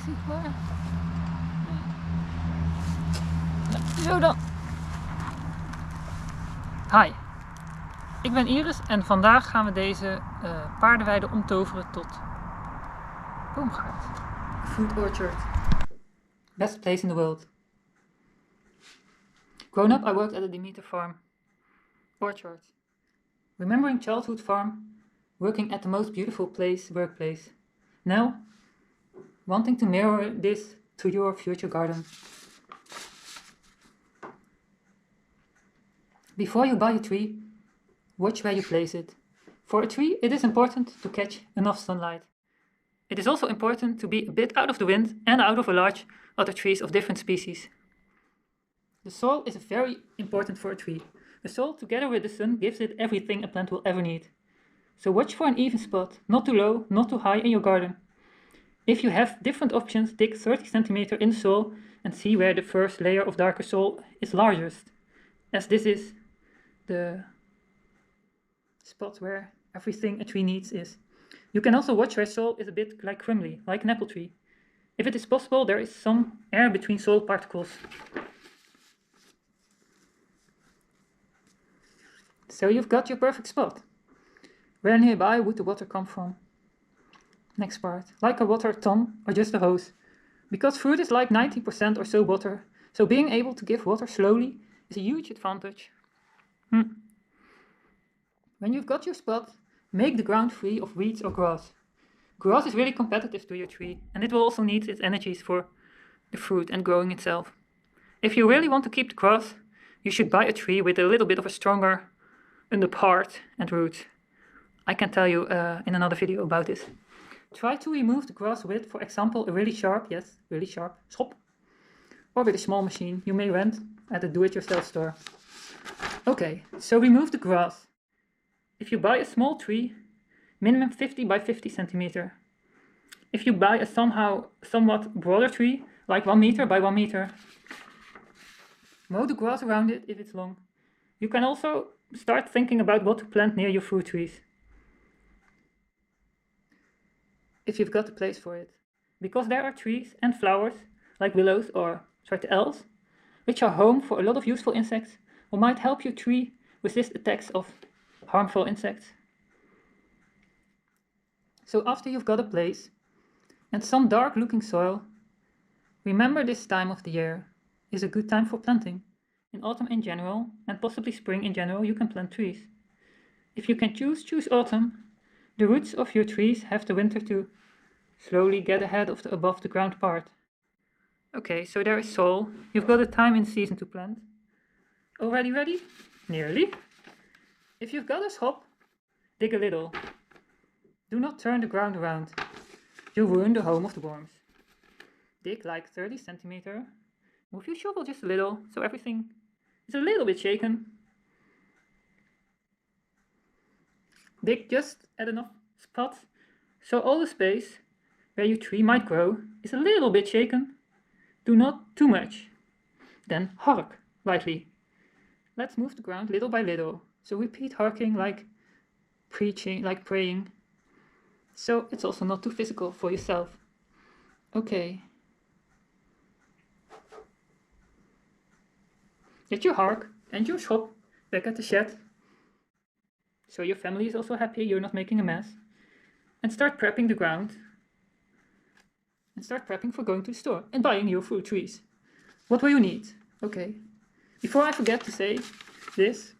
zichtbaar. Zo dan. Hi, ik ben Iris en vandaag gaan we deze paardenweide omtoveren tot boomgaard. Fruit orchard. Best place in the world. Grown up, I worked at a Demeter farm. Orchard. Remembering childhood farm, working at the most beautiful workplace. Now, wanting to mirror this to your future garden. Before you buy a tree, watch where you place it. For a tree, it is important to catch enough sunlight. It is also important to be a bit out of the wind and out of a large other trees of different species. The soil is very important for a tree. The soil, together with the sun, gives it everything a plant will ever need. So watch for an even spot, not too low, not too high in your garden. If you have different options, dig 30 cm in the soil and see where the first layer of darker soil is largest, as this is the spot where everything a tree needs is. You can also watch where soil is a bit crumbly, like an apple tree. If it is possible, there is some air between soil particles. So you've got your perfect spot. Where nearby would the water come from? Next part, like a water ton or just a hose. Because fruit is like 90% or so water, so being able to give water slowly is a huge advantage. When you've got your spot, make the ground free of weeds or grass. Grass is really competitive to your tree, and it will also need its energies for the fruit and growing itself. If you really want to keep the grass, you should buy a tree with a little bit of a stronger underpart and roots. I can tell you in another video about this. Try to remove the grass with, for example, a really sharp schop, or with a small machine you may rent at a do-it-yourself store. Okay, so remove the grass. If you buy a small tree, minimum 50 by 50 centimeter. If you buy a somewhat broader tree, like 1 meter by 1 meter, mow the grass around it if it's long. You can also start thinking about what to plant near your fruit trees, if you've got a place for it. Because there are trees and flowers, like willows or elves, which are home for a lot of useful insects, or might help your tree resist attacks of harmful insects. So after you've got a place and some dark looking soil, remember this time of the year is a good time for planting. In autumn in general, and possibly spring in general, you can plant trees. If you can choose autumn. The roots of your trees have the winter to slowly get ahead of the above the ground part. Okay, so there is soil. You've got a time in season to plant. Already ready? Nearly. If you've got a schop, dig a little. Do not turn the ground around. You'll ruin the home of the worms. Dig like 30 centimeter. Move your shovel just a little, so everything is a little bit shaken. Dig just at enough spot, so all the space where your tree might grow is a little bit shaken. Do not too much. Then hark lightly. Let's move the ground little by little. So repeat harking like praying. So it's also not too physical for yourself. Okay. Get your hark and your schop back at the shed, so your family is also happy you're not making a mess. And start prepping the ground. And start prepping for going to the store and buying your fruit trees. What will you need? Okay. Before I forget to say this,